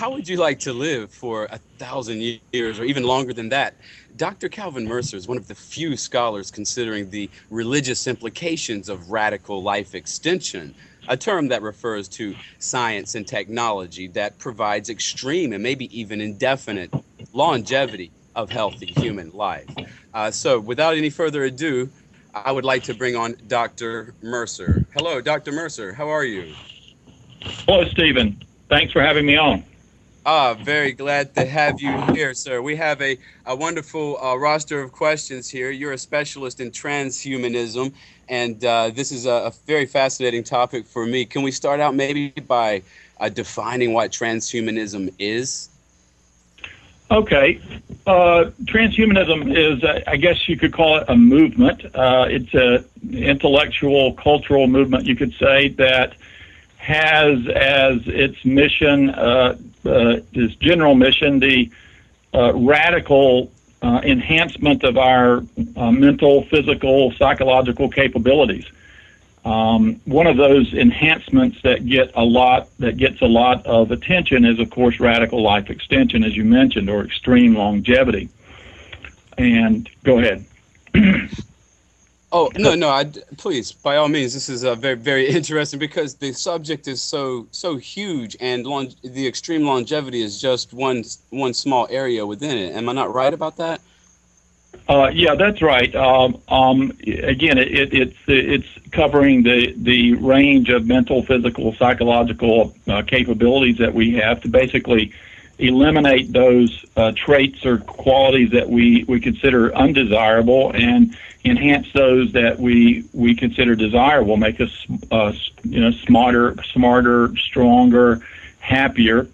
how would you like to live for 1,000 years or even longer than that? Dr. Calvin Mercer is one of the few scholars considering the religious implications of radical life extension, a term that refers to science and technology that provides extreme and maybe even indefinite longevity of healthy human life. So without any further ado, I would like to bring on Dr. Mercer. Hello, Dr. Mercer. How are you? Hello, Stephen. Thanks for having me on. Very glad to have you here, sir. We have a wonderful roster of questions here. You're a specialist in transhumanism, and this is a very fascinating topic for me. Can we start out maybe by defining what transhumanism is? Okay. Transhumanism is, I guess you could call it a movement. It's an intellectual, cultural movement, you could say, that has as its mission, its general mission, the radical enhancement of our mental, physical, psychological capabilities. One of those enhancements that gets a lot of attention is, of course, radical life extension, as you mentioned, or extreme longevity. And go ahead. Oh, no, please, by all means, this is very, very interesting because the subject is so huge, and the extreme longevity is just one small area within it. Am I not right about that? Yeah, that's right. Again, it's covering the range of mental, physical, psychological capabilities that we have to basically eliminate those traits or qualities that we consider undesirable and enhance those that we consider desirable, make us smarter, stronger, happier.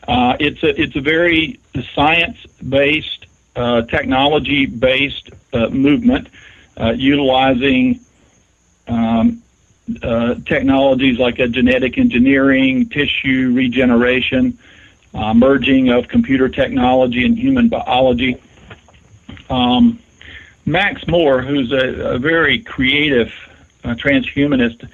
It's a very science-based, technology-based movement, utilizing technologies like genetic engineering, tissue regeneration, merging of computer technology and human biology. Max Moore, who's a very creative transhumanist,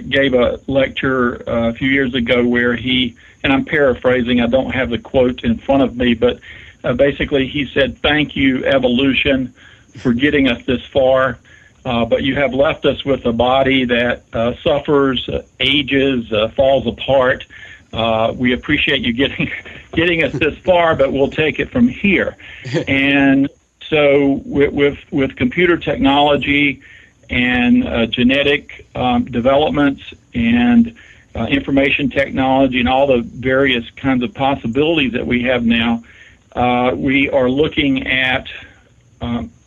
gave a lecture a few years ago where he, and I'm paraphrasing, I don't have the quote in front of me, but basically he said, "Thank you, evolution, for getting us this far, but you have left us with a body that suffers, ages, falls apart. We appreciate you getting us this far, but we'll take it from here." And so with computer technology and genetic developments and information technology and all the various kinds of possibilities that we have now, we are looking at,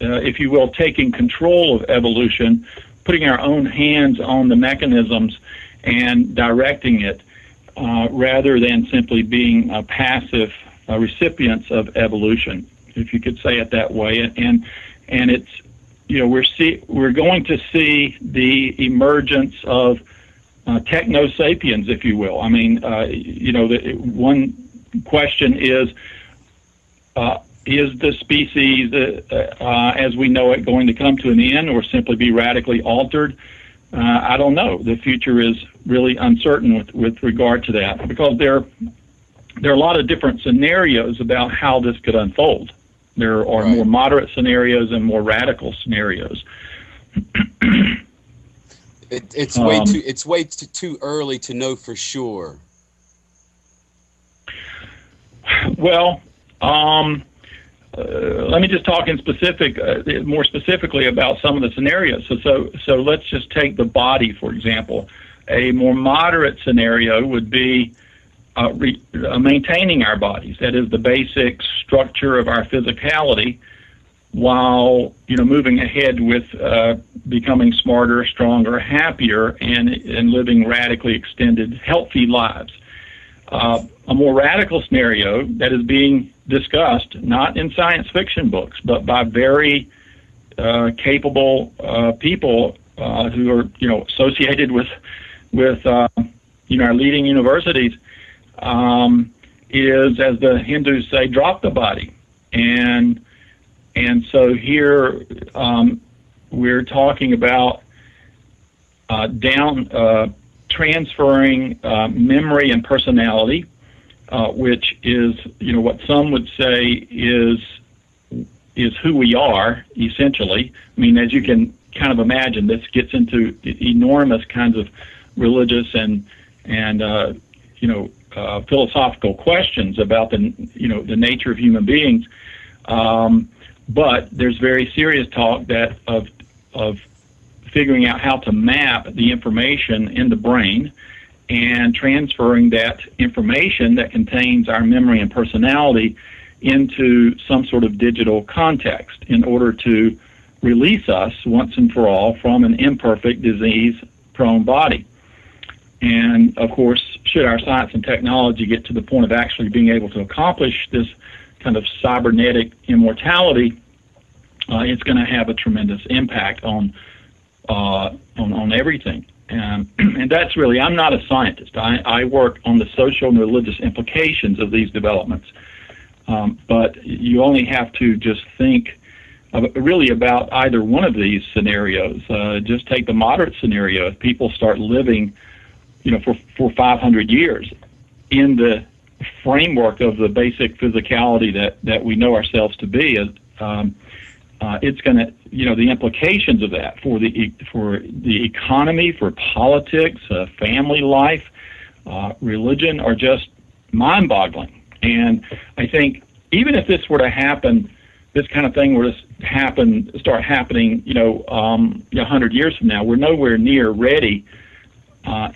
if you will, taking control of evolution, putting our own hands on the mechanisms and directing it, rather than simply being passive recipients of evolution, if you could say it that way. And it's, we're going to see the emergence of techno sapiens, if you will. I mean, the one question is the species as we know it going to come to an end or simply be radically altered? I don't know. The future is really uncertain with regard to that, because there are a lot of different scenarios about how this could unfold. There are more moderate scenarios and more radical scenarios. It's way too early to know for sure. Well, let me just talk more specifically about some of the scenarios. So let's just take the body, for example. A more moderate scenario would be maintaining our bodies. That is the basic structure of our physicality, while moving ahead with becoming smarter, stronger, happier, and living radically extended, healthy lives. A more radical scenario that is being discussed, not in science fiction books, but by very capable people who are associated with our leading universities, is, as the Hindus say, drop the body. And so here we're talking about transferring memory and personality which is, what some would say is who we are, essentially. I mean, as you can kind of imagine, this gets into enormous kinds of religious and philosophical questions about the nature of human beings. But there's very serious talk of figuring out how to map the information in the brain and transferring that information that contains our memory and personality into some sort of digital context in order to release us once and for all from an imperfect, disease-prone body. And, of course, should our science and technology get to the point of actually being able to accomplish this kind of cybernetic immortality, it's going to have a tremendous impact on everything. And that's really, I'm not a scientist. I work on the social and religious implications of these developments. But you only have to just think really about either one of these scenarios. Just take the moderate scenario. If people start living, for 500 years in the framework of the basic physicality that we know ourselves to be, it's going to, the implications of that for the economy, for politics, family life, religion are just mind-boggling. And I think even if this were to happen, this kind of thing were to start happening, 100 years from now, we're nowhere near ready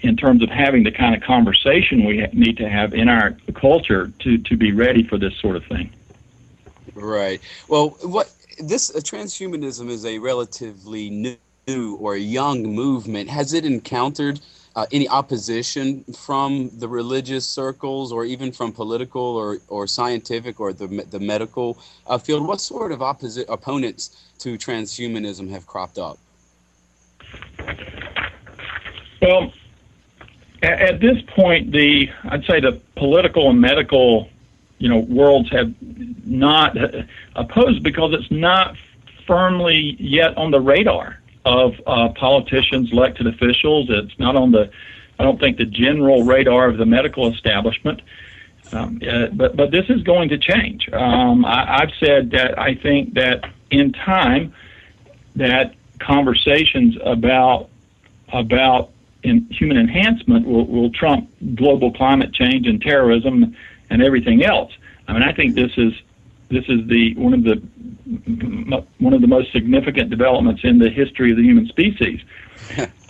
in terms of having the kind of conversation we need to have in our culture to be ready for this sort of thing. Right. Well, transhumanism is a relatively new or young movement. Has it encountered any opposition from the religious circles or even from political or scientific or the medical field? What sort of opponents to transhumanism have cropped up? Well, at this point, I'd say the political and medical, worlds have not opposed because it's not firmly yet on the radar of politicians, elected officials. It's not on I don't think, the general radar of the medical establishment. But this is going to change. I've said that I think that in time that conversations about human enhancement will trump global climate change and terrorism and everything else. I mean, I think this is one of the most significant developments in the history of the human species.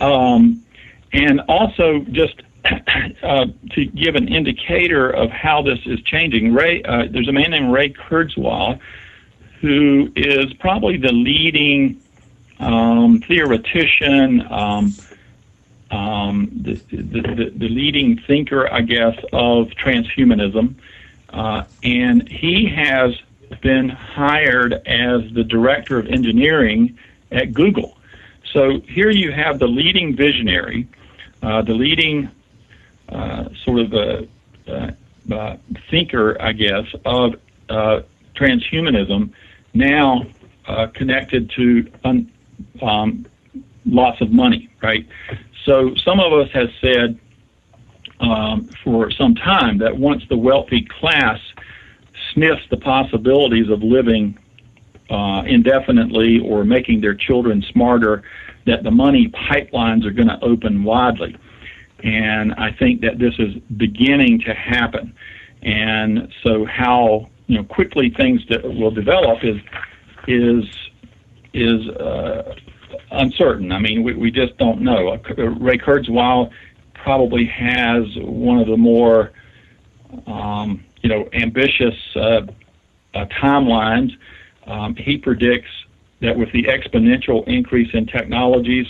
And also, just to give an indicator of how this is changing, there's a man named Ray Kurzweil, who is probably the leading theoretician, the leading thinker, I guess, of transhumanism, and he has been hired as the director of engineering at Google. So here you have the leading visionary, the leading sort of thinker, I guess, of transhumanism, now connected to lots of money, right? So some of us have said for some time that once the wealthy class sniffs the possibilities of living indefinitely or making their children smarter, that the money pipelines are going to open widely. And I think that this is beginning to happen. And so how quickly things will develop is uncertain. I mean, we just don't know. Ray Kurzweil probably has one of the more ambitious timelines. He predicts that with the exponential increase in technologies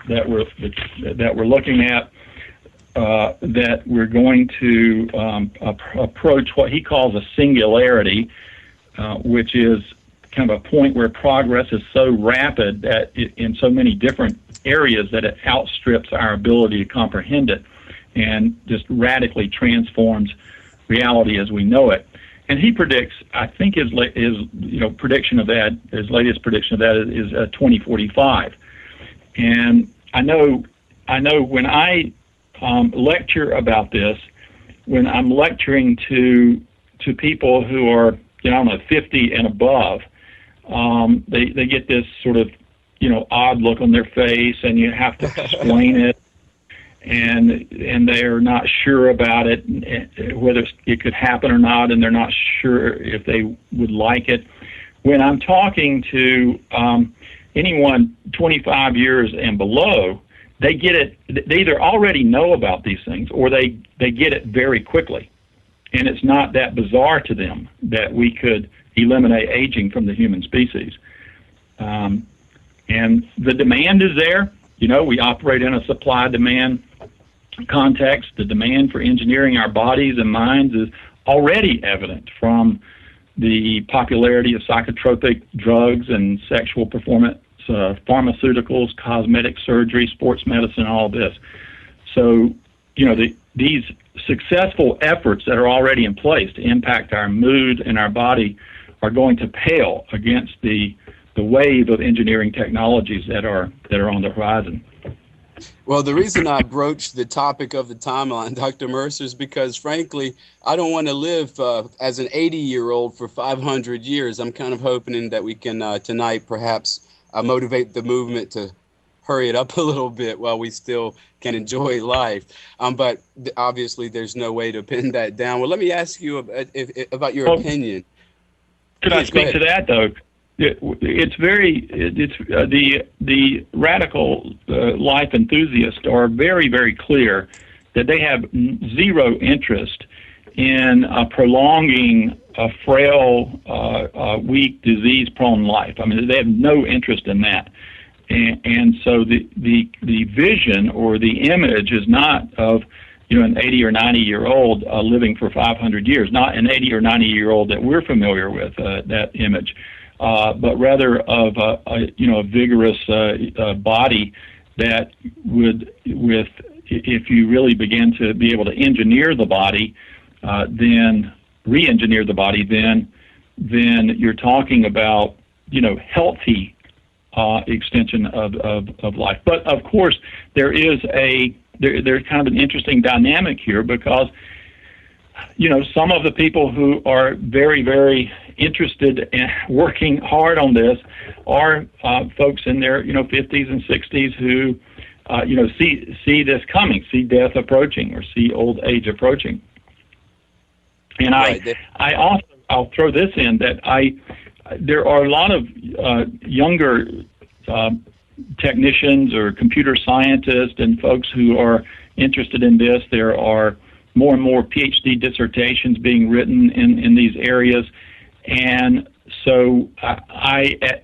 that we're looking at, that we're going to approach what he calls a singularity, which is kind of a point where progress is so rapid that in so many different areas that it outstrips our ability to comprehend it and just radically transforms reality as we know it. And he predicts, I think his prediction of that, his latest prediction of that is 2045. And I know when I lecture about this, when I'm lecturing to people who are, I don't know, 50 and above, they get this sort of, odd look on their face, and you have to explain it, and they're not sure about it, whether it could happen or not, and they're not sure if they would like it. When I'm talking to anyone 25 years and below, they get it. They either already know about these things, or they get it very quickly, and it's not that bizarre to them that we could eliminate aging from the human species. And the demand is there. We operate in a supply-demand context. The demand for engineering our bodies and minds is already evident from the popularity of psychotropic drugs and sexual performance pharmaceuticals, cosmetic surgery, sports medicine, all this. So, these successful efforts that are already in place to impact our mood and our body are going to pale against the wave of engineering technologies that are on the horizon. Well, the reason I broached the topic of the timeline, Dr. Mercer, is because, frankly, I don't want to live as an 80-year-old for 500 years. I'm kind of hoping that we can tonight perhaps motivate the movement to hurry it up a little bit while we still can enjoy life. But obviously, there's no way to pin that down. Well, let me ask you about your opinion. Could I speak to that, though? It's the radical life enthusiasts are very, very clear that they have zero interest in prolonging a frail, weak, disease-prone life. I mean, they have no interest in that. And so the vision or the image is not of an 80 or 90-year-old living for 500 years, not an 80 or 90-year-old that we're familiar with, that image. But rather of a vigorous body that would, if you really begin to be able to engineer the body, then re-engineer the body, then you're talking about healthy extension of life. But of course, there's kind of an interesting dynamic here, because some of the people who are very, very interested in working hard on this are folks in their 50s and 60s who see this coming, see death approaching, or see old age approaching. And I'll throw this in, that there are a lot of younger technicians or computer scientists and folks who are interested in this. There are more and more PhD dissertations being written in these areas. And so a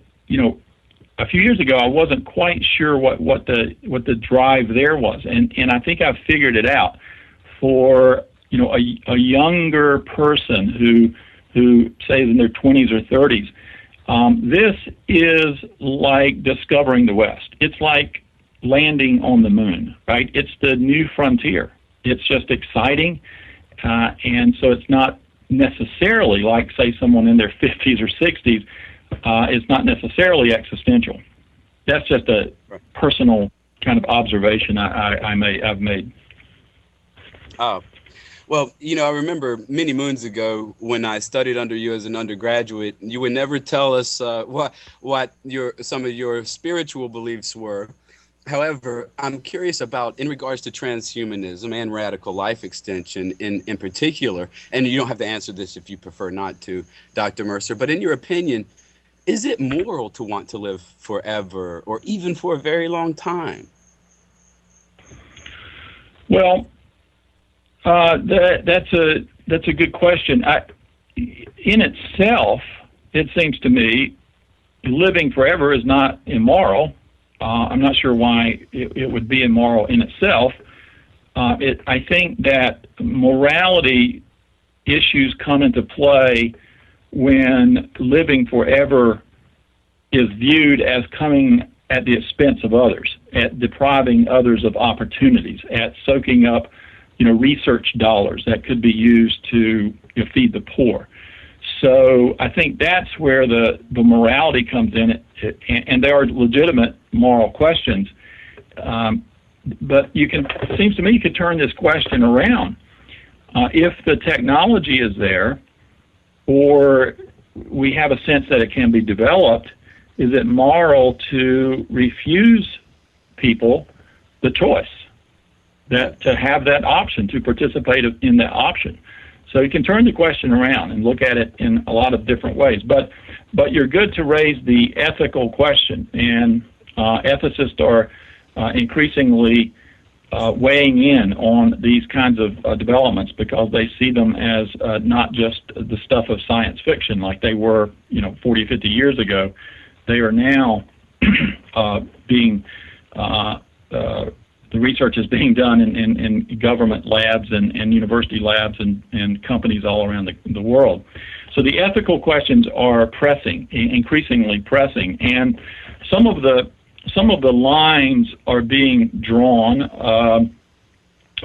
few years ago, I wasn't quite sure what the drive there was. And I think I've figured it out. For, a younger person who say in their 20s or 30s, this is like discovering the West. It's like landing on the moon, right? It's the new frontier. It's just exciting, and so it's not necessarily like, say, someone in their 50s or 60s. It's not necessarily existential. That's just a personal kind of observation I've made. Oh, well, I remember many moons ago when I studied under you as an undergraduate, you would never tell us what some of your spiritual beliefs were. However, I'm curious about, in regards to transhumanism and radical life extension in particular, and you don't have to answer this if you prefer not to, Dr. Mercer, but in your opinion, is it moral to want to live forever or even for a very long time? Well, that's a good question. In itself, it seems to me, living forever is not immoral. I'm not sure why it would be immoral in itself. I think that morality issues come into play when living forever is viewed as coming at the expense of others, at depriving others of opportunities, at soaking up, research dollars that could be used to feed the poor. So I think that's where the morality comes in, and there are legitimate moral questions. But it seems to me you could turn this question around. If the technology is there, or we have a sense that it can be developed, is it moral to refuse people the choice that to have that option, to participate in that option? So you can turn the question around and look at it in a lot of different ways. But you're good to raise the ethical question, and ethicists are increasingly weighing in on these kinds of developments, because they see them as not just the stuff of science fiction like they were 40, 50 years ago. They are now being the research is being done in government labs and university labs and companies all around the world. So the ethical questions are pressing, increasingly pressing, and some of the lines are being drawn.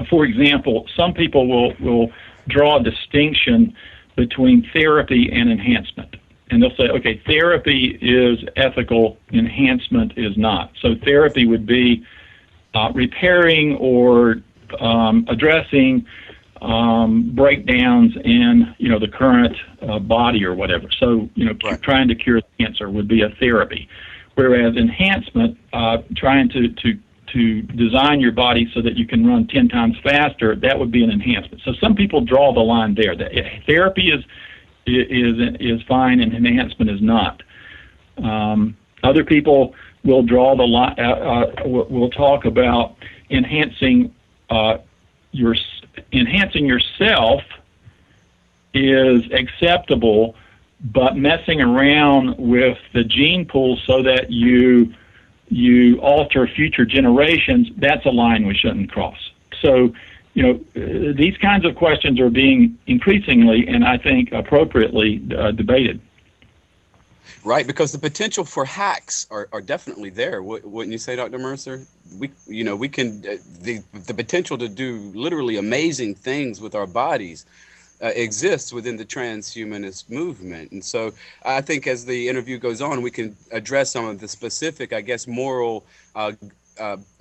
For example, some people will draw a distinction between therapy and enhancement. And they'll say, okay, therapy is ethical, enhancement is not. So therapy would be repairing or addressing breakdowns in the current body or whatever. So right. Trying to cure cancer would be a therapy, whereas enhancement, trying to design your body so that you can run 10 times faster, that would be an enhancement. So some people draw the line there. That therapy is fine and enhancement is not. Other people will draw the line. We'll talk about enhancing yourself is acceptable, but messing around with the gene pool so that you alter future generations, that's a line we shouldn't cross. So, these kinds of questions are being increasingly, and I think appropriately, debated. Right, because the potential for hacks are definitely there. Wouldn't you say, Dr. Mercer? We can the potential to do literally amazing things with our bodies exists within the transhumanist movement. And so I think as the interview goes on, we can address some of the specific, moral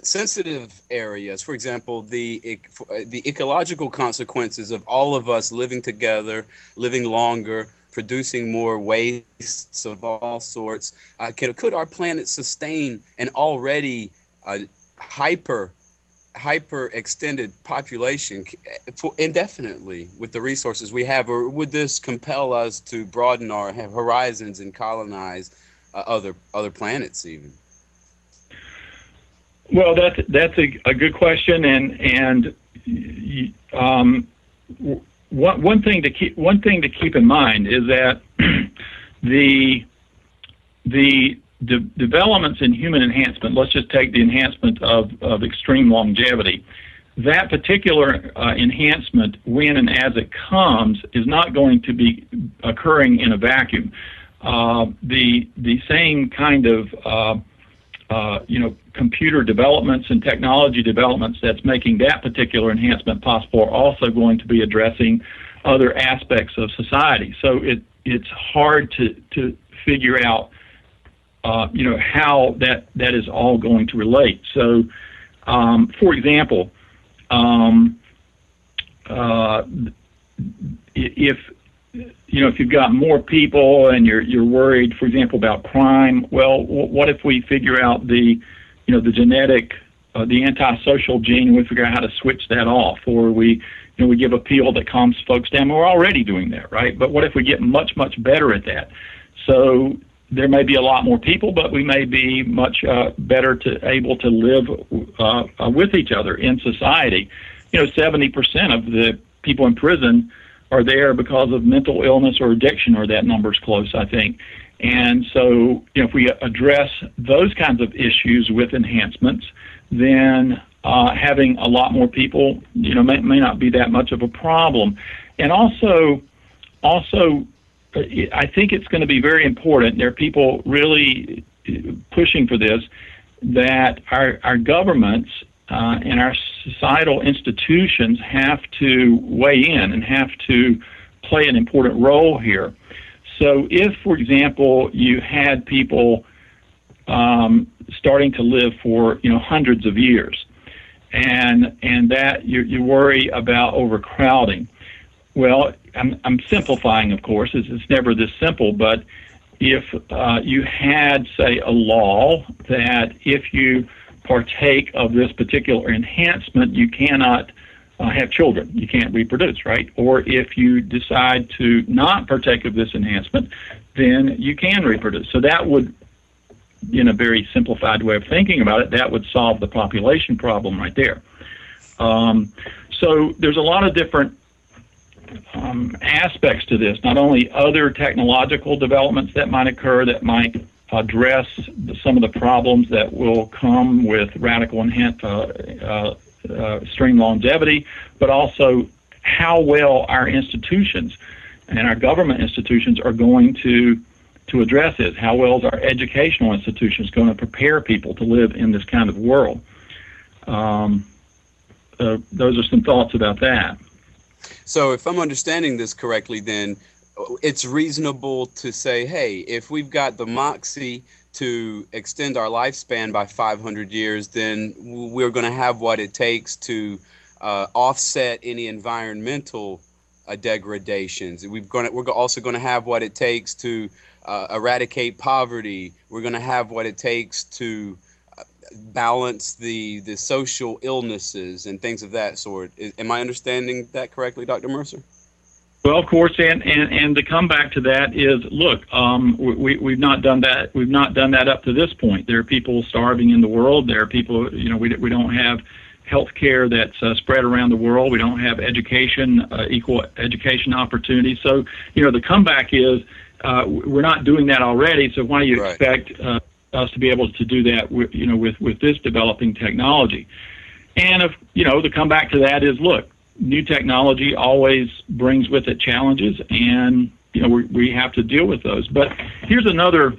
sensitive areas. For example, the ecological consequences of all of us living together, living longer, producing more wastes of all sorts. Could our planet sustain an already hyper extended population for indefinitely with the resources we have, or would this compel us to broaden our horizons and colonize other planets even? Well, that's a good question, and one thing to keep in mind is that the developments in human enhancement. Let's just take the enhancement of extreme longevity. That particular enhancement, when and as it comes, is not going to be occurring in a vacuum. The same kind of computer developments and technology developments that's making that particular enhancement possible are also going to be addressing other aspects of society. So it's hard to figure out how that is all going to relate. So, for example, if you've got more people and you're worried, for example, about crime, well, what if we figure out the genetic, the antisocial gene, and we figure out how to switch that off, or we give a pill that calms folks down. We're already doing that, right? But what if we get much better at that? So there may be a lot more people, but we may be much better able to live with each other in society. 70% of the people in prison are there because of mental illness or addiction, or that number's close, I think. And so, if we address those kinds of issues with enhancements, then having a lot more people, may not be that much of a problem. And also, I think it's going to be very important. There are people really pushing for this, that our governments and our societal institutions have to weigh in and have to play an important role here. So if, for example, you had people starting to live for hundreds of years, and that you worry about overcrowding, Well, I'm simplifying, of course. It's never this simple, but if you had, say, a law that if you partake of this particular enhancement, you cannot have children, you can't reproduce, right? Or if you decide to not partake of this enhancement, then you can reproduce. So that would, in a very simplified way of thinking about it, that would solve the population problem right there. So there's a lot of different aspects to this, not only other technological developments that might occur that might address some of the problems that will come with radical extreme longevity, but also how well our institutions and our government institutions are going to address this. How well is our educational institutions going to prepare people to live in this kind of world? Those are some thoughts about that. So if I'm understanding this correctly, then it's reasonable to say, hey, if we've got the moxie to extend our lifespan by 500 years, then we're going to have what it takes to offset any environmental degradations. We're also going to have what it takes to eradicate poverty. We're going to have what it takes to balance the social illnesses and things of that sort. Am I understanding that correctly, Dr. Mercer? Well, of course, and to come back to that is, look, we've not done that. We've not done that up to this point. There are people starving in the world. There are people, we don't have health care that's spread around the world. We don't have education, equal education opportunities. So, the comeback is we're not doing that already. So why do you expect us to be able to do that with this developing technology? And the comeback to that is, look, new technology always brings with it challenges, and we have to deal with those. But here's another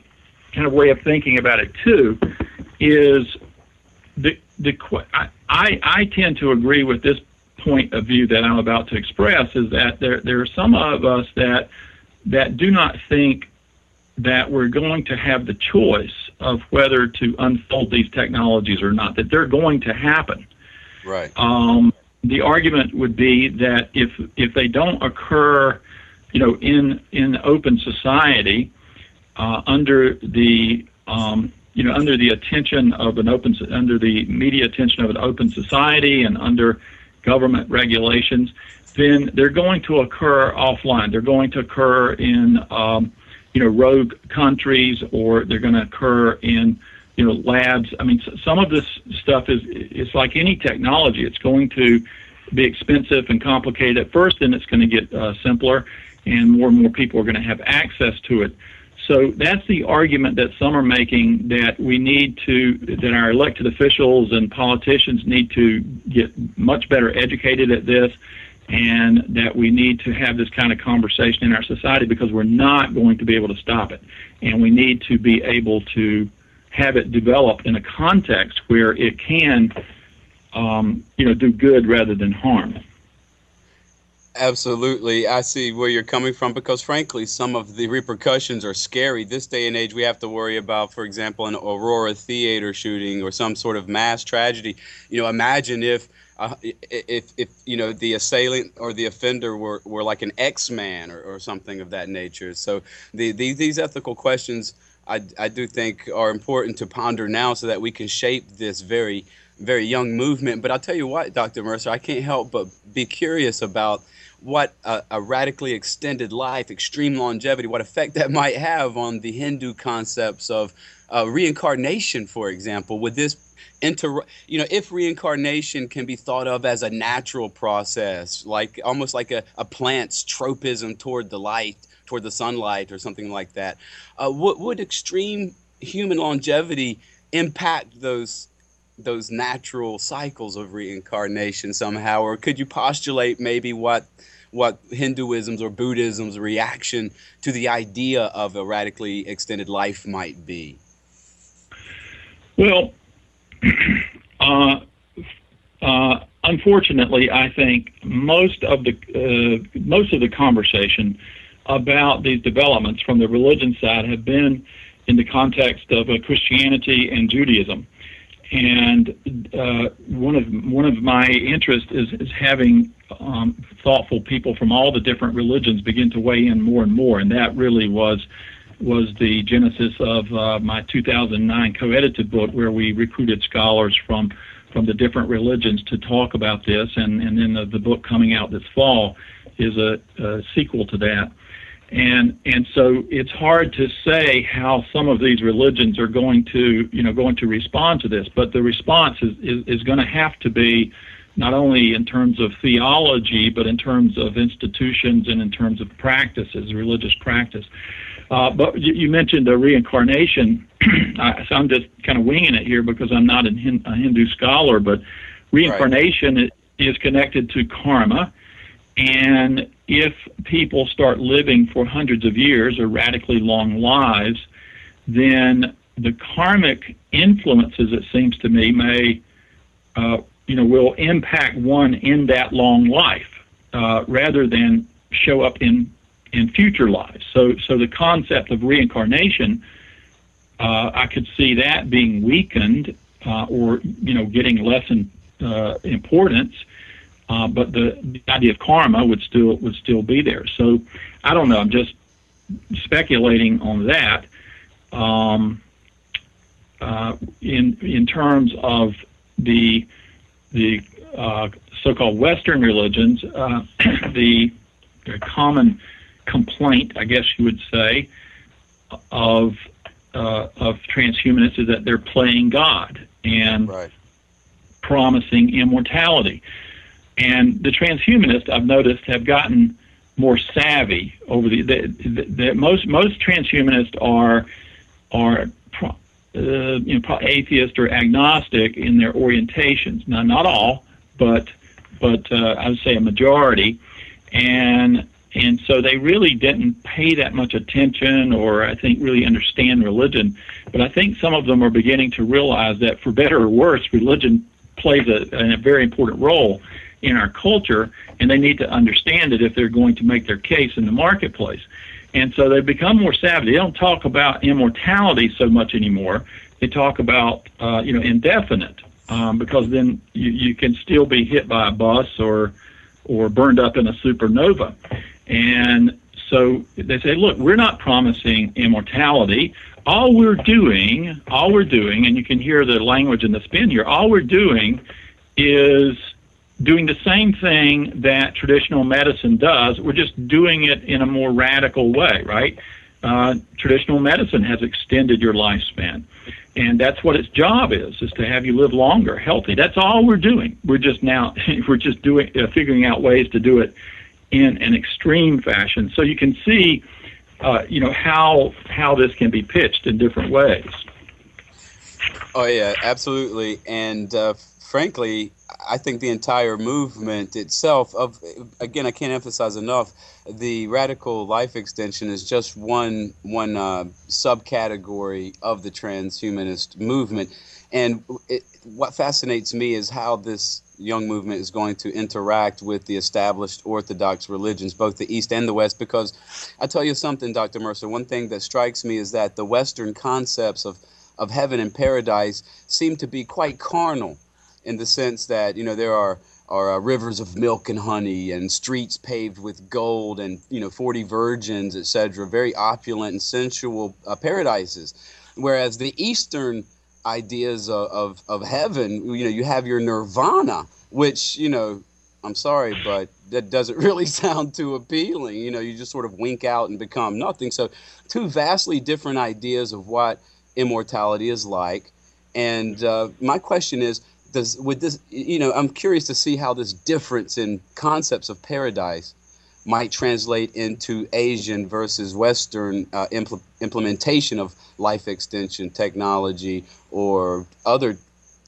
kind of way of thinking about it too: is I tend to agree with this point of view that I'm about to express, is that there are some of us that do not think that we're going to have the choice of whether to unfold these technologies or not, that they're going to happen. Right. The argument would be that if they don't occur, in open society, under the attention of under the media attention of an open society and under government regulations, then they're going to occur offline. They're going to occur in rogue countries, or they're going to occur in labs. I mean, some of this stuff it's like any technology. It's going to be expensive and complicated at first, and it's going to get simpler, and more people are going to have access to it. So that's the argument that some are making, that that our elected officials and politicians need to get much better educated at this, and that we need to have this kind of conversation in our society, because we're not going to be able to stop it. And we need to be able to have it develop in a context where it can, do good rather than harm. Absolutely. I see where you're coming from, because frankly, some of the repercussions are scary. This day and age, we have to worry about, for example, an Aurora theater shooting or some sort of mass tragedy. Imagine if the assailant or the offender were like an X-Man or something of that nature. So these ethical questions, I do think, are important to ponder now, so that we can shape this very, very young movement. But I'll tell you what, Dr. Mercer, I can't help but be curious about what a radically extended life, extreme longevity, what effect that might have on the Hindu concepts of reincarnation, for example. Would this if reincarnation can be thought of as a natural process, like almost like a plant's tropism toward the light, toward the sunlight or something like that, would extreme human longevity impact those natural cycles of reincarnation somehow? Or could you postulate maybe what Hinduism's or Buddhism's reaction to the idea of a radically extended life might be? Well, unfortunately, I think most of the conversation about these developments from the religion side have been in the context of Christianity and Judaism. and one of my interests is having thoughtful people from all the different religions begin to weigh in more and more, and that really was the genesis of my 2009 co-edited book, where we recruited scholars from the different religions to talk about this, and then the book coming out this fall is a sequel to that. And so it's hard to say how some of these religions are going to respond to this, but the response is going to have to be not only in terms of theology, but in terms of institutions and in terms of practices, religious practice. But you mentioned reincarnation. So I'm just kind of winging it here because I'm not a Hindu scholar, but reincarnation is connected to karma. And if people start living for hundreds of years or radically long lives, then the karmic influences, it seems to me, may will impact one in that long life rather than show up in future lives. So the concept of reincarnation, I could see that being weakened or getting less importance. But the idea of karma would still be there. So I don't know. I'm just speculating on that. In terms of the so-called Western religions, the common complaint, I guess you would say, of transhumanists is that they're playing God and promising immortality. And the transhumanists, I've noticed, have gotten more savvy over the most transhumanists are atheist or agnostic in their orientations. Now, not all, but I would say a majority, and so they really didn't pay that much attention, or I think really understand religion. But I think some of them are beginning to realize that, for better or worse, religion plays a very important role in our culture, and they need to understand it if they're going to make their case in the marketplace. And so they've become more savvy. They don't talk about immortality so much anymore. They talk about indefinite, because then you can still be hit by a bus or burned up in a supernova. And so they say, look, we're not promising immortality. All we're doing, and you can hear the language and the spin here, all we're doing is doing the same thing that traditional medicine does. We're just doing it in a more radical way, right? Traditional medicine has extended your lifespan, and that's what its job is to have you live longer, healthy. That's all we're doing. We're just figuring out ways to do it in an extreme fashion. So you can see, how this can be pitched in different ways. Oh yeah, absolutely. And frankly, I think the entire movement itself again, I can't emphasize enough, the radical life extension is just one subcategory of the transhumanist movement. And what fascinates me is how this young movement is going to interact with the established orthodox religions, both the East and the West, because I tell you something, Dr. Mercer, one thing that strikes me is that the Western concepts of heaven and paradise seem to be quite carnal, in the sense that, there are rivers of milk and honey and streets paved with gold and, 40 virgins, etc., very opulent and sensual paradises. Whereas the Eastern ideas of heaven, you have your nirvana, which, I'm sorry, but that doesn't really sound too appealing. You just sort of wink out and become nothing. So two vastly different ideas of what immortality is like. And my question is, I'm curious to see how this difference in concepts of paradise might translate into Asian versus Western implementation of life extension technology or other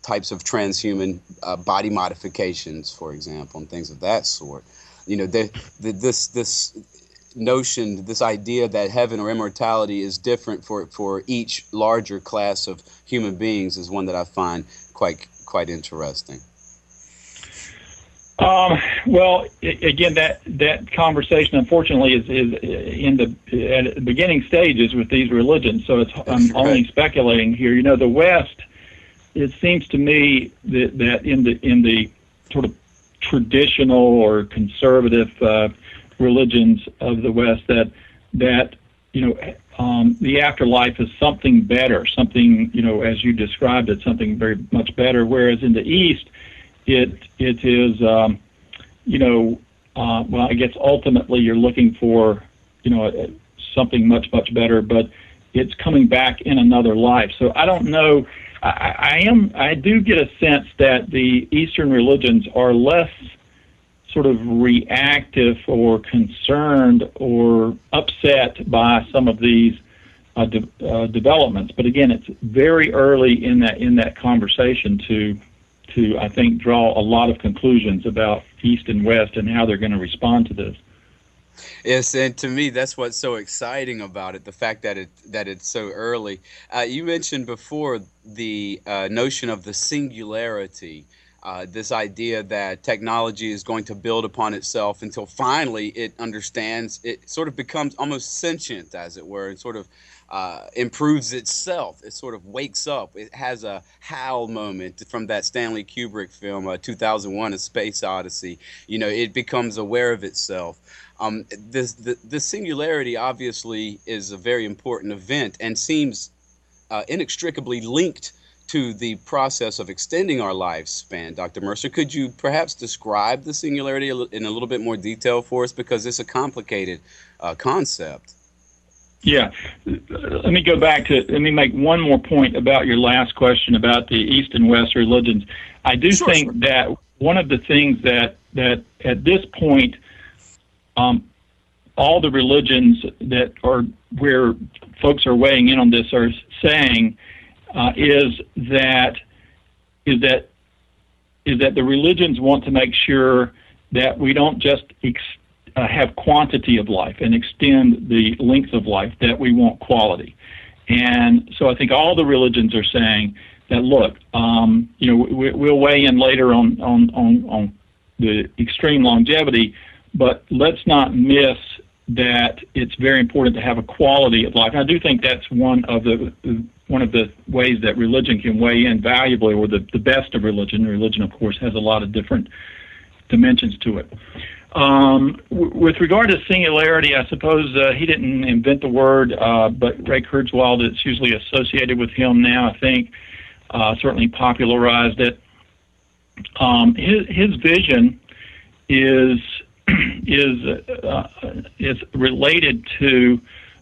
types of transhuman body modifications, for example, and things of that sort. This notion, this idea that heaven or immortality is different for each larger class of human beings is one that I find quite interesting. Well, again, that conversation, unfortunately, is in at the beginning stages with these religions. So I'm only speculating here. The West it seems to me that in the sort of traditional or conservative religions of the West, that the afterlife is something better, something, as you described it, something very much better. Whereas in the East, it is, well, I guess ultimately you're looking for, something much better, but it's coming back in another life. So I don't know. I do get a sense that the Eastern religions are less sort of reactive or concerned or upset by some of these developments. But again, it's very early in that conversation to I think draw a lot of conclusions about East and West and how they're going to respond to this. Yes, and to me, that's what's so exciting about it, the fact that it's so early. You mentioned before the notion of the singularity, this idea that technology is going to build upon itself until finally it understands, it sort of becomes almost sentient, as it were, and sort of improves itself. It sort of wakes up. It has a Hal moment from that Stanley Kubrick film, 2001: A Space Odyssey. It becomes aware of itself. The singularity obviously is a very important event and seems inextricably linked to the process of extending our lifespan. Dr. Mercer, could you perhaps describe the singularity in a little bit more detail for us, because it's a complicated concept? Yeah. Let me make one more point about your last question about the East and West religions. I do think that one of the things that at this point, all the religions that are where folks are weighing in on this are saying is that the religions want to make sure that we don't just have quantity of life and extend the length of life, that we want quality. And so I think all the religions are saying that, look, we'll weigh in later on the extreme longevity, but let's not miss that it's very important to have a quality of life. And I do think that's one of the ways that religion can weigh in valuably, or the best of religion. Religion, of course, has a lot of different dimensions to it. With regard to singularity, I suppose he didn't invent the word, but Ray Kurzweil, it's usually associated with him now, I think, certainly popularized it. His vision is related to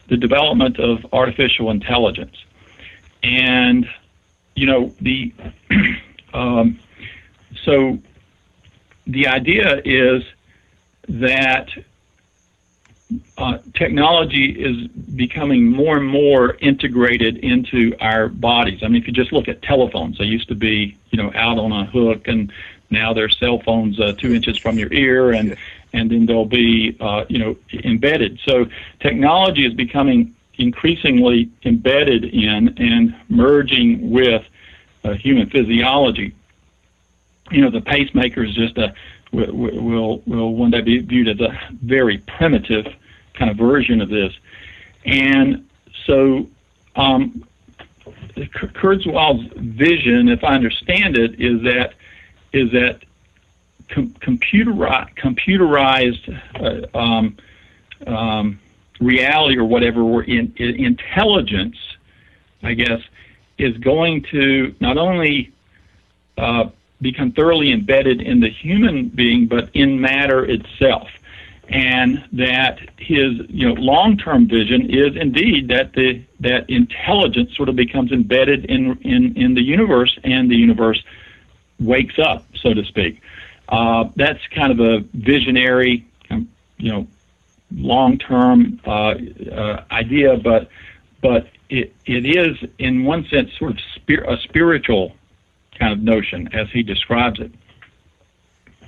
the development of artificial intelligence. And, so the idea is that technology is becoming more and more integrated into our bodies. I mean, if you just look at telephones, they used to be, out on a hook, and now they're cell phones 2 inches from your ear, and then they'll be, embedded. So technology is becoming increasingly embedded in and merging with human physiology. The pacemaker is just will one day be viewed as a very primitive kind of version of this. And so Kurzweil's vision, if I understand it, is that computerized reality, or whatever, or intelligence, I guess, is going to not only become thoroughly embedded in the human being, but in matter itself. And that his long-term vision is indeed that intelligence sort of becomes embedded in the universe, and the universe wakes up, so to speak. That's kind of a visionary, long-term idea, but it is in one sense sort of a spiritual kind of notion, as he describes it.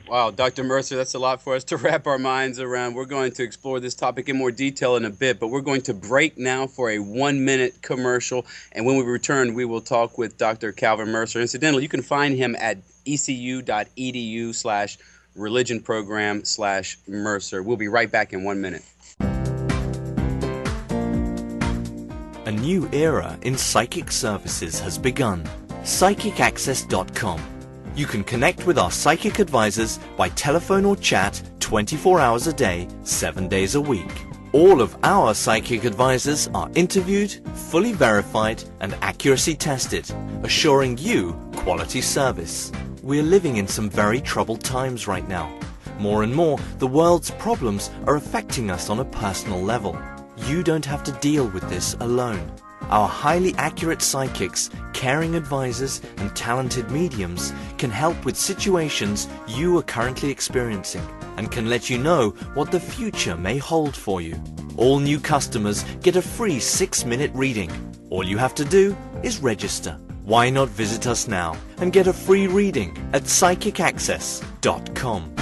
Wow, Dr. Mercer, that's a lot for us to wrap our minds around. We're going to explore this topic in more detail in a bit, but we're going to break now for a 1-minute commercial. And when we return, we will talk with Dr. Calvin Mercer. Incidentally, you can find him at ecu.edu/religion-program/Mercer. We'll be right back in 1 minute. A new era in psychic services has begun. psychicaccess.com. You can connect with our psychic advisors by telephone or chat 24 hours a day, 7 days a week. All of our psychic advisors are interviewed, fully verified, and accuracy tested, assuring you quality service. We're living in some very troubled times right now. More and more, the world's problems are affecting us on a personal level. You don't have to deal with this alone. Our highly accurate psychics, caring advisors, and talented mediums can help with situations you are currently experiencing and can let you know what the future may hold for you. All new customers get a free 6-minute reading. All you have to do is register. Why not visit us now and get a free reading at psychicaccess.com.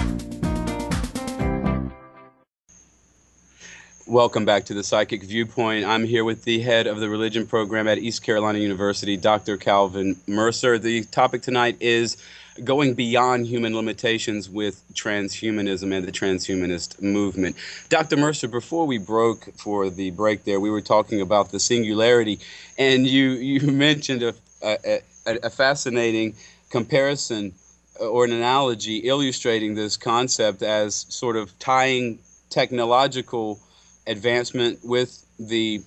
Welcome back to the Psychic Viewpoint. I'm here with the head of the religion program at East Carolina University, Dr. Calvin Mercer. The topic tonight is going beyond human limitations with transhumanism and the transhumanist movement. Dr. Mercer, before we broke for the break there, we were talking about the singularity, and you mentioned a fascinating comparison or an analogy illustrating this concept as sort of tying technological advancement with the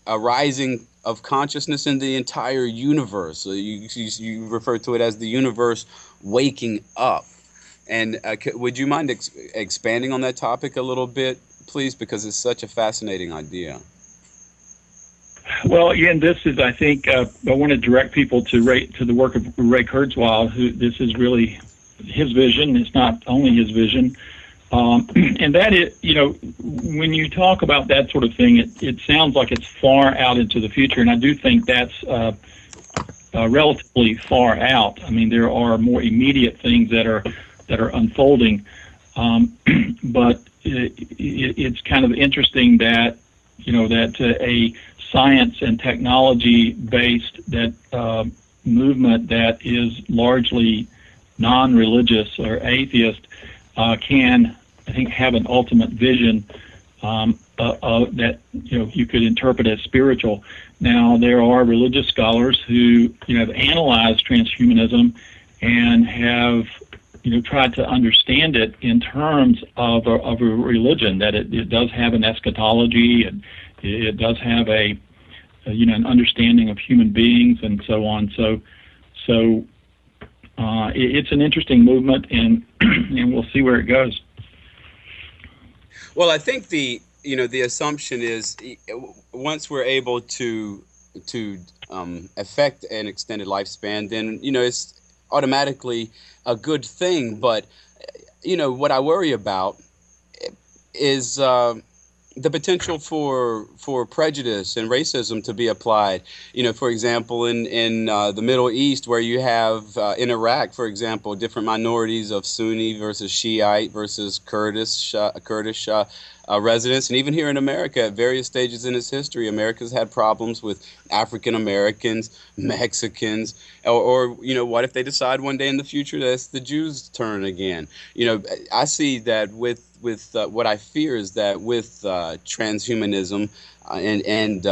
arising of consciousness in the entire universe. So you refer to it as the universe waking up. And would you mind expanding on that topic a little bit, please, because it's such a fascinating idea? Well, again, this is, I think, I want to direct people to the work of Ray Kurzweil, who this is really his vision. It's not only his vision. And that is, when you talk about that sort of thing, it sounds like it's far out into the future, and I do think that's relatively far out. I mean, there are more immediate things that are unfolding, but it's kind of interesting that a science and technology based movement that is largely non-religious or atheist can, I think, have an ultimate vision that you could interpret as spiritual. Now, there are religious scholars who have analyzed transhumanism and have tried to understand it in terms of a religion, that it does have an eschatology, and it does have an understanding of human beings and so on. So it's an interesting movement, and we'll see where it goes. Well, I think the assumption is once we're able to affect an extended lifespan, then it's automatically a good thing. But what I worry about is the potential for prejudice and racism to be applied. For example, in the Middle East, where you have in Iraq, for example, different minorities of Sunni versus Shiite versus Kurdish residents, and even here in America, at various stages in its history, America's had problems with African Americans, Mexicans, or what if they decide one day in the future that it's the Jews' turn again? I see that with what I fear is that with transhumanism and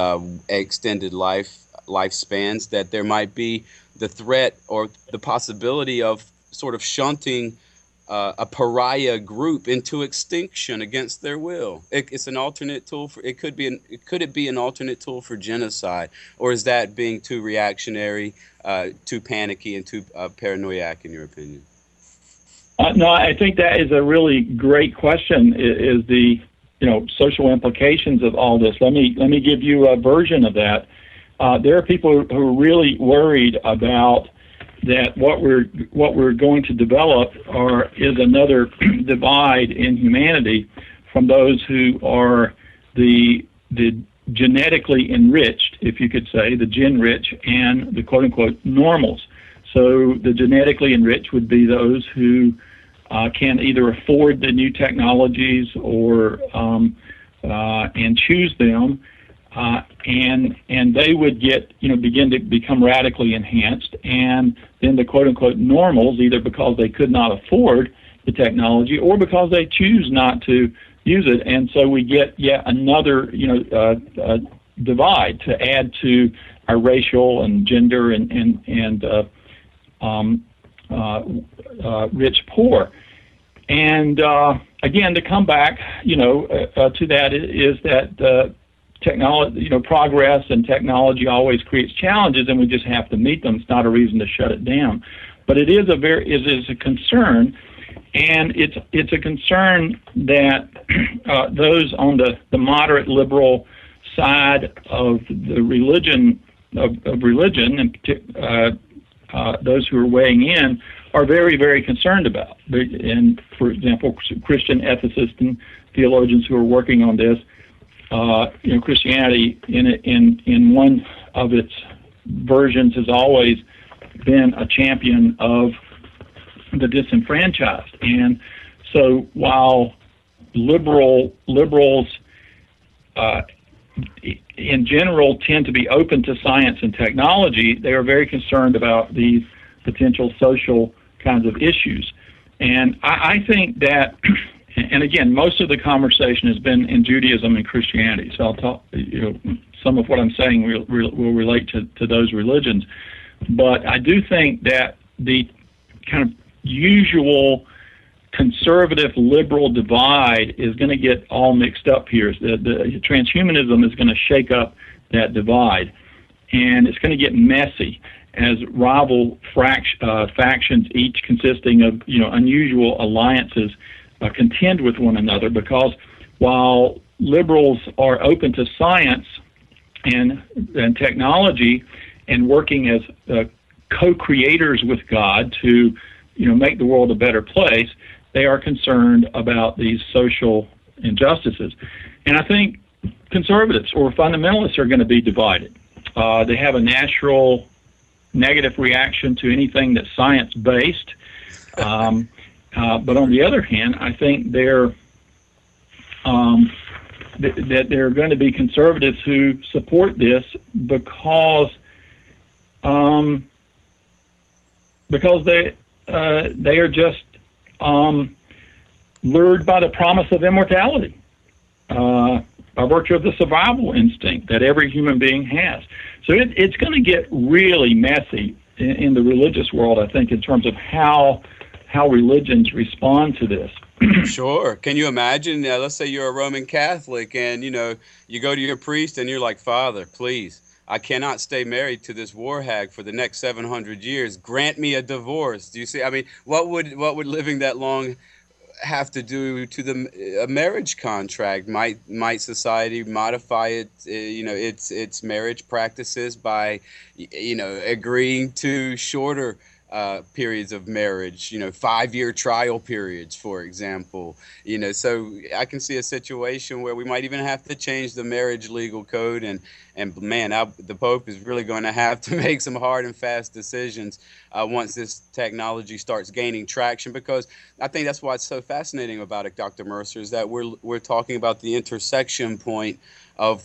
extended lifespans, that there might be the threat or the possibility of sort of shunting a pariah group into extinction against their will. It's an alternate tool for. Could it be an alternate tool for genocide, or is that being too reactionary, too panicky, and too paranoiac in your opinion? No, I think that is a really great question. Is the social implications of all this? Let me give you a version of that. There are people who are really worried about that what we're going to develop is another divide in humanity from those who are the genetically enriched, if you could say, the gen rich, and the quote unquote normals. So the genetically enriched would be those who can either afford the new technologies or and choose them, and they would begin to become radically enhanced, and then the quote unquote normals, either because they could not afford the technology or because they choose not to use it, and so we get yet another divide to add to our racial and gender and rich poor. And again, to come back, to that is that technology, progress and technology always creates challenges, and we just have to meet them. It's not a reason to shut it down, but it is a concern, and it's a concern that those on the moderate liberal side of the religion of religion, and those who are weighing in, are very, very concerned about. And for example, Christian ethicists and theologians who are working on this, Christianity in one of its versions has always been a champion of the disenfranchised. And so while liberals in general tend to be open to science and technology, they are very concerned about these potential social kinds of issues. And I think that, and again, most of the conversation has been in Judaism and Christianity, so I'll talk, some of what I'm saying will relate to those religions. But I do think that the kind of usual conservative liberal divide is going to get all mixed up here. The transhumanism is going to shake up that divide, and it's going to get messy as rival factions, each consisting of unusual alliances, contend with one another. Because while liberals are open to science and technology and working as co-creators with God to make the world a better place, they are concerned about these social injustices. And I think conservatives or fundamentalists are going to be divided. They have a natural negative reaction to anything that's science-based. But on the other hand, I think that there are going to be conservatives who support this because they are just lured by the promise of immortality, by virtue of the survival instinct that every human being has. So it's going to get really messy in the religious world, I think, in terms of how religions respond to this. Sure. Can you imagine, let's say you're a Roman Catholic and, you go to your priest and you're like, Father, please, I cannot stay married to this war hag for the next 700 years. Grant me a divorce. Do you see? I mean, what would living that long have to do to a marriage contract? Might society modify its marriage practices by agreeing to shorter periods of marriage, 5-year trial periods, for example, so I can see a situation where we might even have to change the marriage legal code, and man, the Pope is really going to have to make some hard and fast decisions once this technology starts gaining traction, because I think that's why it's so fascinating about it, Dr. Mercer, is that we're talking about the intersection point of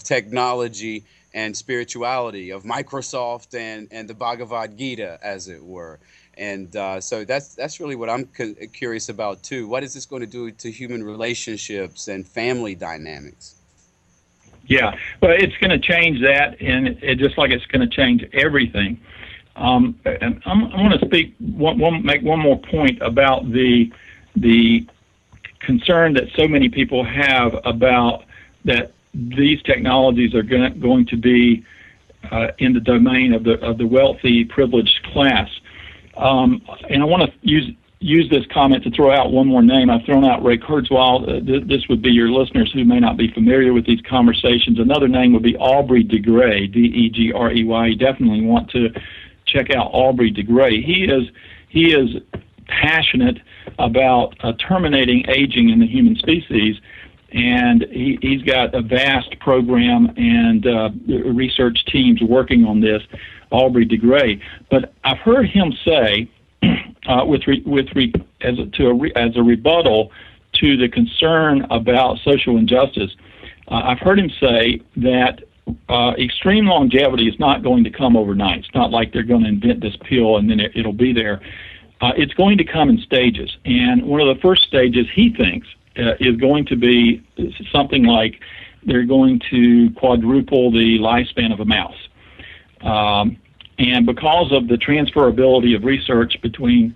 technology and spirituality, of Microsoft and the Bhagavad Gita, as it were. And so that's really what I'm curious about, too. What is this going to do to human relationships and family dynamics? Yeah, well, it's going to change that, and it just like it's going to change everything. And I want to make one more point about the concern that so many people have about that these technologies are going to be in the domain of the wealthy, privileged class. And I want to use this comment to throw out one more name. I've thrown out Ray Kurzweil. This would be your listeners who may not be familiar with these conversations. Another name would be Aubrey de Grey, Degrey. You definitely want to check out Aubrey de Grey. He is passionate about terminating aging in the human species. And he's got a vast program and research teams working on this, Aubrey de Grey. But I've heard him say, as a rebuttal to the concern about social injustice, I've heard him say that extreme longevity is not going to come overnight. It's not like they're going to invent this pill and then it'll be there. It's going to come in stages. And one of the first stages, he thinks, is going to be something like they're going to quadruple the lifespan of a mouse. And because of the transferability of research between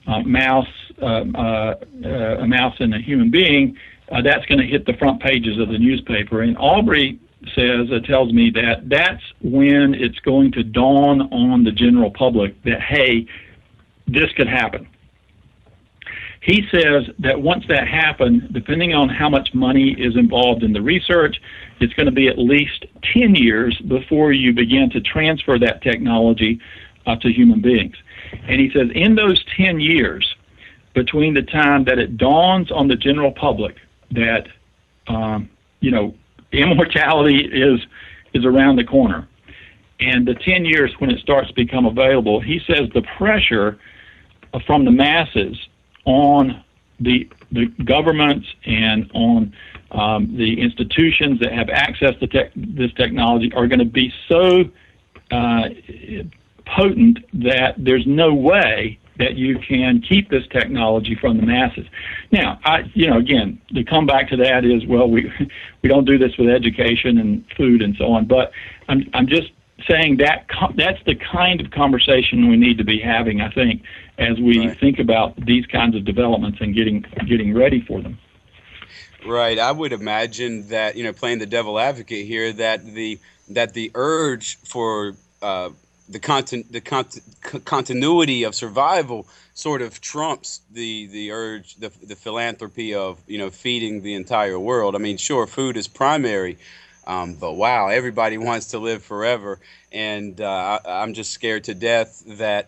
a mouse and a human being, that's going to hit the front pages of the newspaper. And Aubrey tells me that that's when it's going to dawn on the general public that, hey, this could happen. He says that once that happens, depending on how much money is involved in the research, it's going to be at least 10 years before you begin to transfer that technology to human beings. And he says in those 10 years, between the time that it dawns on the general public that, immortality is around the corner, and the 10 years when it starts to become available, he says the pressure from the masses on the governments and on the institutions that have access to this technology are going to be so potent that there's no way that you can keep this technology from the masses. Now, again, to come back to that is, well, we don't do this with education and food and so on, but I'm just saying that that's the kind of conversation we need to be having, I think, as we think about these kinds of developments and getting ready for them. Right. I would imagine that, playing the devil advocate here, that the urge for the continuity of survival sort of trumps the urge, the philanthropy of, feeding the entire world. I mean, sure, food is primary, but wow, everybody wants to live forever. And I'm just scared to death that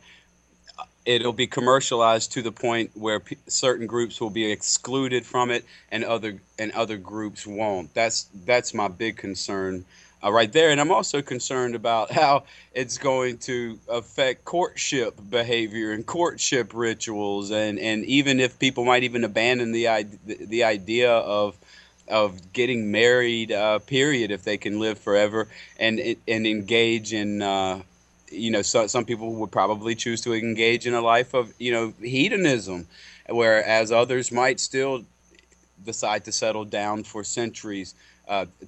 it'll be commercialized to the point where certain groups will be excluded from it and other groups won't. That's my big concern right there. And I'm also concerned about how it's going to affect courtship behavior and courtship rituals, and even if people might even abandon the idea of getting married, period, if they can live forever, and engage in some people would probably choose to engage in a life of hedonism, whereas others might still decide to settle down for centuries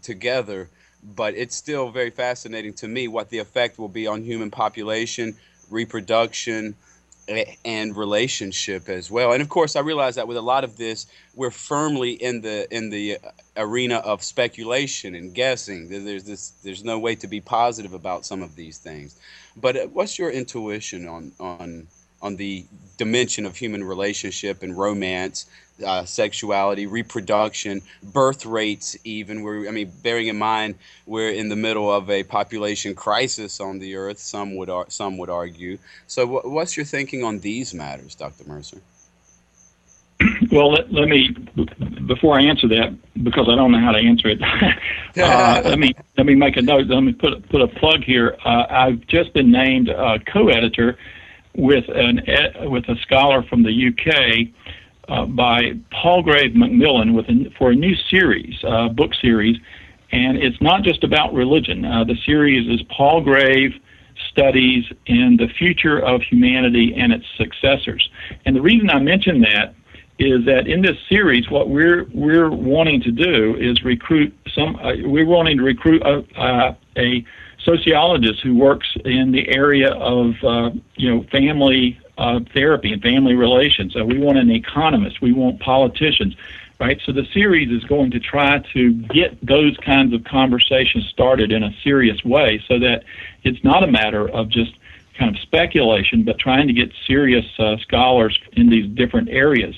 together. But it's still very fascinating to me what the effect will be on human population, reproduction, and relationship as well. And of course, I realize that with a lot of this, we're firmly in the arena of speculation and guessing. There's no way to be positive about some of these things. But what's your intuition on the dimension of human relationship and romance, sexuality, reproduction, birth rates even? Bearing in mind we're in the middle of a population crisis on the earth, some would argue. So what's your thinking on these matters, Dr. Mercer? Well, let me, before I answer that, because I don't know how to answer it, let me make a note. Let me put a plug here. I've just been named co-editor with a scholar from the UK by Palgrave Macmillan for a new series, book series, and it's not just about religion. The series is Palgrave Studies in the Future of Humanity and Its Successors. And the reason I mention that is that in this series, what we're wanting to do is recruit a sociologist who works in the area of family therapy and family relations. So we want an economist, we want politicians, right? So the series is going to try to get those kinds of conversations started in a serious way, so that it's not a matter of just kind of speculation, but trying to get serious scholars in these different areas.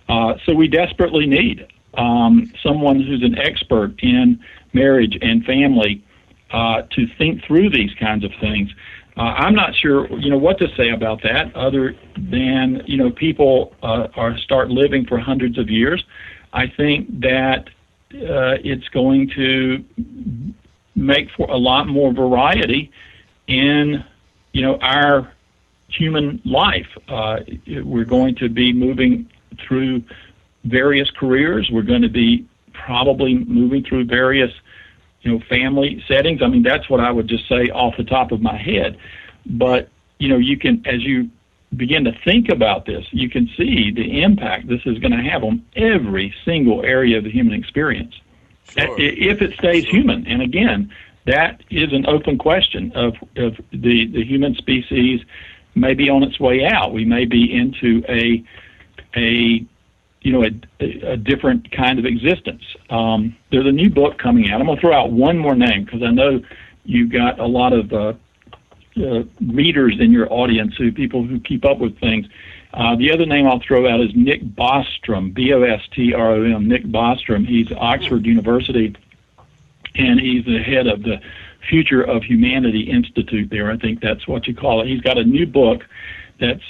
So we desperately need someone who's an expert in marriage and family to think through these kinds of things. I'm not sure, what to say about that, other than, people start living for hundreds of years. I think that it's going to make for a lot more variety in, our human life. We're going to be moving through various careers. We're going to be probably moving through various family settings. That's what I would just say off the top of my head. But, you can, as you begin to think about this, you can see the impact this is going to have on every single area of the human experience. Sure. if it stays human. And again, that is an open question of the human species may be on its way out. We may be into a different kind of existence. There's a new book coming out. I'm going to throw out one more name because I know you've got a lot of readers in your audience, people who keep up with things. The other name I'll throw out is Nick Bostrom, Bostrom, Nick Bostrom. He's at Oxford University, and he's the head of the Future of Humanity Institute there. I think that's what you call it. He's got a new book that's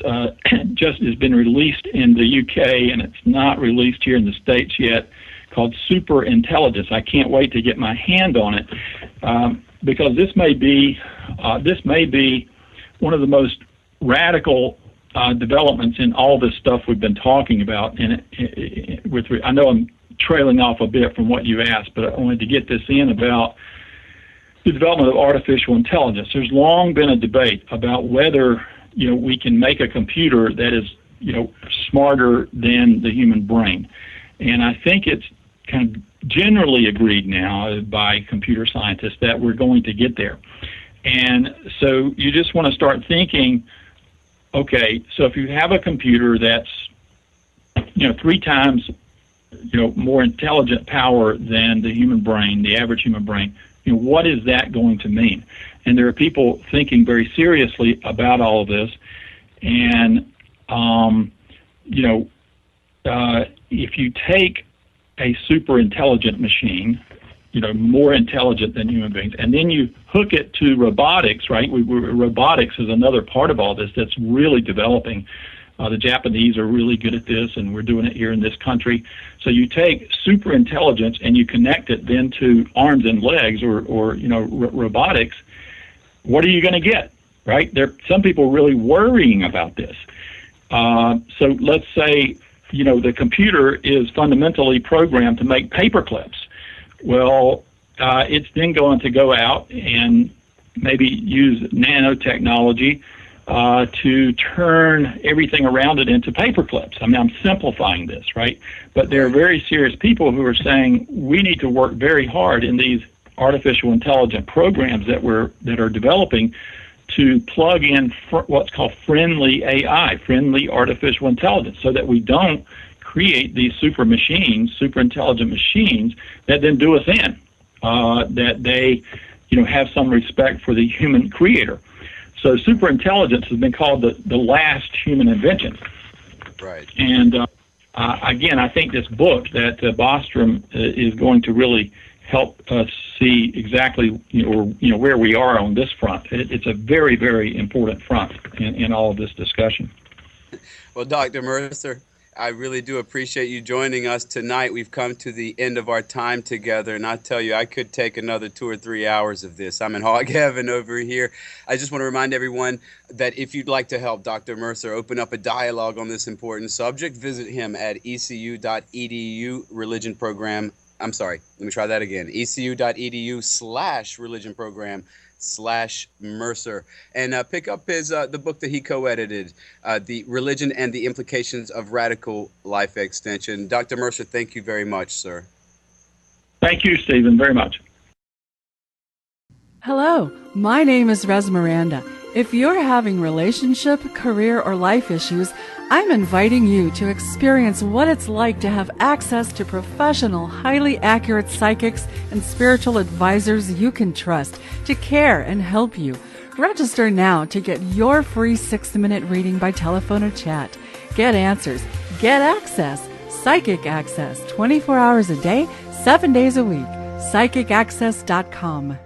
just has been released in the UK, and it's not released here in the States yet, called Super Intelligence. I can't wait to get my hand on it because this may be one of the most radical developments in all this stuff we've been talking about. And I know I'm trailing off a bit from what you asked, but I wanted to get this in about the development of artificial intelligence. There's long been a debate about whether we can make a computer that is smarter than the human brain, and I think it's kind of generally agreed now by computer scientists that we're going to get there. And so you just want to start thinking, okay, so if you have a computer that's 3 times more intelligent power than the human brain, the average human brain, what is that going to mean? And there are people thinking very seriously about all of this. And if you take a super intelligent machine, more intelligent than human beings, and then you hook it to robotics, right? Robotics is another part of all this that's really developing. The Japanese are really good at this, and we're doing it here in this country. So you take super intelligence and you connect it then to arms and legs or robotics. What are you going to get, right? There are some people really worrying about this. So let's say, the computer is fundamentally programmed to make paper clips. Well, it's then going to go out and maybe use nanotechnology to turn everything around it into paper clips. I mean, I'm simplifying this, right? But there are very serious people who are saying we need to work very hard in these artificial intelligence programs that are developing to plug in what's called friendly AI, friendly artificial intelligence, so that we don't create these super intelligent machines that then do us in, that they, have some respect for the human creator. So super intelligence has been called the last human invention. Right. And again, I think this book that Bostrom is going to really help us see exactly where we are on this front. It's a very, very important front in all of this discussion. Well, Dr. Mercer, I really do appreciate you joining us tonight. We've come to the end of our time together, and I tell you, I could take another 2 or 3 hours of this. I'm in hog heaven over here. I just want to remind everyone that if you'd like to help Dr. Mercer open up a dialogue on this important subject, visit him at ecu.edu religion program. I'm sorry, let me try that again. ecu.edu/religion program/Mercer, and pick up his the book that he co-edited, The Religion and the Implications of Radical Life Extension. Dr. Mercer, thank you very much, sir. Thank you, Stephen, very much. Hello, my name is Res Miranda. If you're having relationship, career, or life issues, I'm inviting you to experience what it's like to have access to professional, highly accurate psychics and spiritual advisors you can trust to care and help you. Register now to get your free 6-minute reading by telephone or chat. Get answers, get access, psychic access, 24 hours a day, 7 days a week. PsychicAccess.com.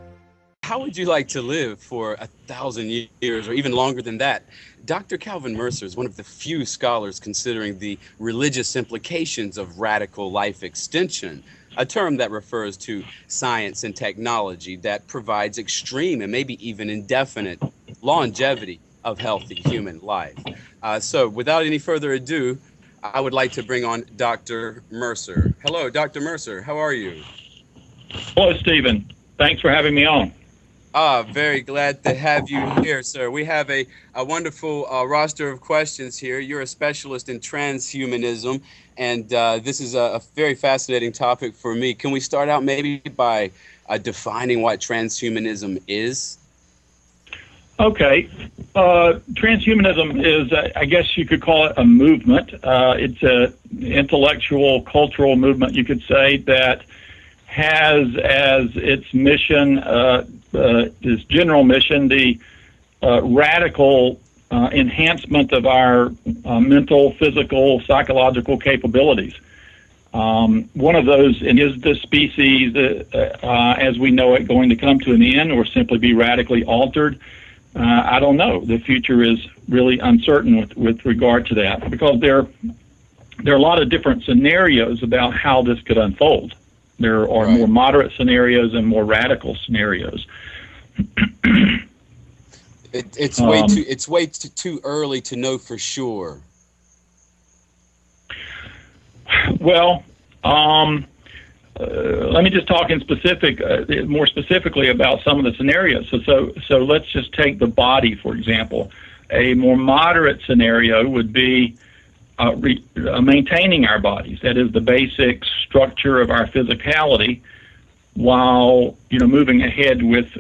How would you like to live for 1,000 years or even longer than that? Dr. Calvin Mercer is one of the few scholars considering the religious implications of radical life extension, a term that refers to science and technology that provides extreme and maybe even indefinite longevity of healthy human life. So without any further ado, I would like to bring on Dr. Mercer. Hello, Dr. Mercer. How are you? Hello, Stephen. Thanks for having me on. Very glad to have you here, sir. We have a wonderful roster of questions here. You're a specialist in transhumanism, And this is a very fascinating topic for me. Can we start out maybe by defining what transhumanism is? Okay. Transhumanism is, I guess you could call it a movement. It's an intellectual, cultural movement, you could say, that has as its mission, its general mission, the radical enhancement of our mental, physical, psychological capabilities. One of those, and is the species, as we know it, going to come to an end or simply be radically altered? I don't know. The future is really uncertain with regard to that, because there are a lot of different scenarios about how this could unfold. There are more moderate scenarios and more radical scenarios. It's way too early to know for sure. Well, let me just talk in more specifically about some of the scenarios. So let's just take the body, for example. A more moderate scenario would be maintaining our bodies. That is the basic structure of our physicality, while moving ahead with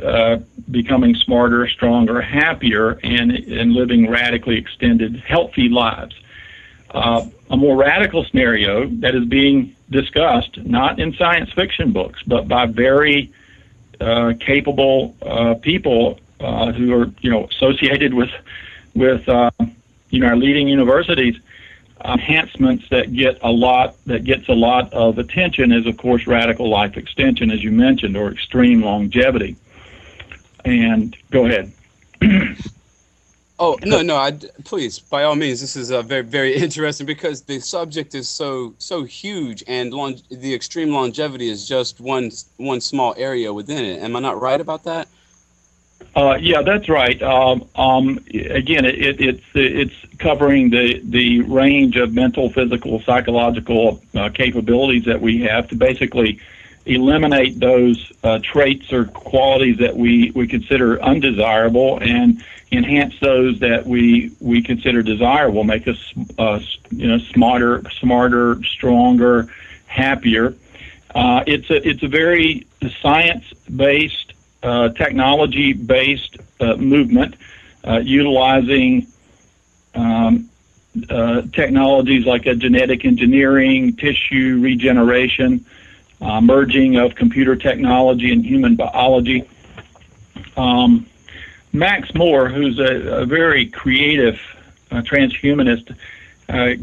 becoming smarter, stronger, happier, and living radically extended, healthy lives. A more radical scenario that is being discussed, not in science fiction books, but by very capable people who are associated with our leading universities. Enhancements that gets a lot of attention is, of course, radical life extension, as you mentioned, or extreme longevity. And go ahead. Oh, no, please, by all means. This is very, very interesting, because the subject is so huge, and the extreme longevity is just one small area within it. Am I not right about that? Yeah, that's right. Again, it's covering the range of mental, physical, psychological capabilities that we have to basically eliminate those traits or qualities that we consider undesirable and enhance those that we consider desirable, make us smarter, stronger, happier. It's a very science-based, technology-based movement, utilizing technologies like genetic engineering, tissue regeneration, merging of computer technology and human biology. Max Moore, who's a very creative transhumanist,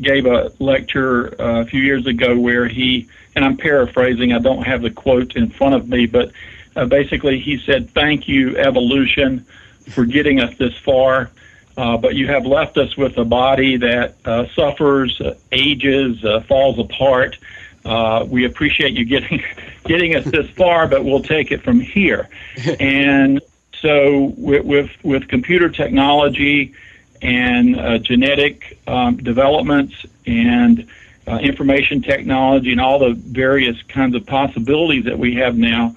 gave a lecture a few years ago where he, and I'm paraphrasing, I don't have the quote in front of me, but basically he said, "Thank you, evolution, for getting us this far, but you have left us with a body that suffers, ages, falls apart. We appreciate you getting us this far, but we'll take it from here." And so with computer technology and genetic developments and information technology and all the various kinds of possibilities that we have now,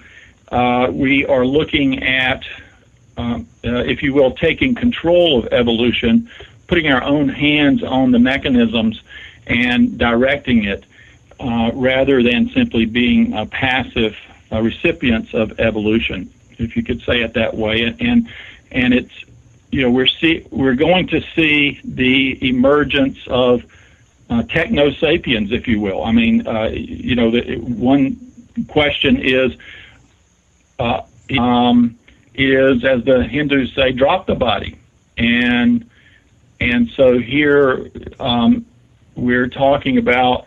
we are looking at, if you will, taking control of evolution, putting our own hands on the mechanisms and directing it, rather than simply being passive recipients of evolution, if you could say it that way. And it's, we're going to see the emergence of techno sapiens, if you will. I mean, the one question is, as the Hindus say, drop the body, and so here we're talking about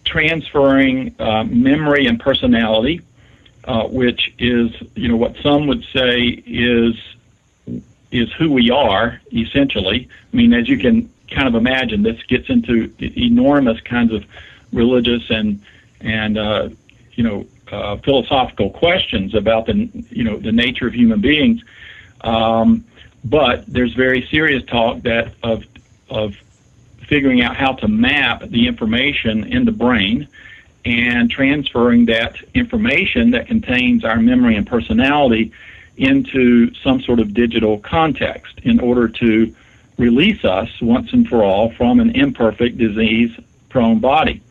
transferring memory and personality, which is what some would say is who we are essentially. I mean, as you can kind of imagine, this gets into enormous kinds of religious and philosophical questions about the nature of human beings. But there's very serious talk of figuring out how to map the information in the brain and transferring that information that contains our memory and personality into some sort of digital context in order to release us once and for all from an imperfect, disease-prone body.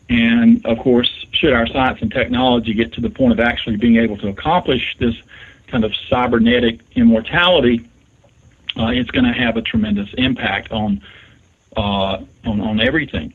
And, of course, should our science and technology get to the point of actually being able to accomplish this kind of cybernetic immortality, it's going to have a tremendous impact on everything.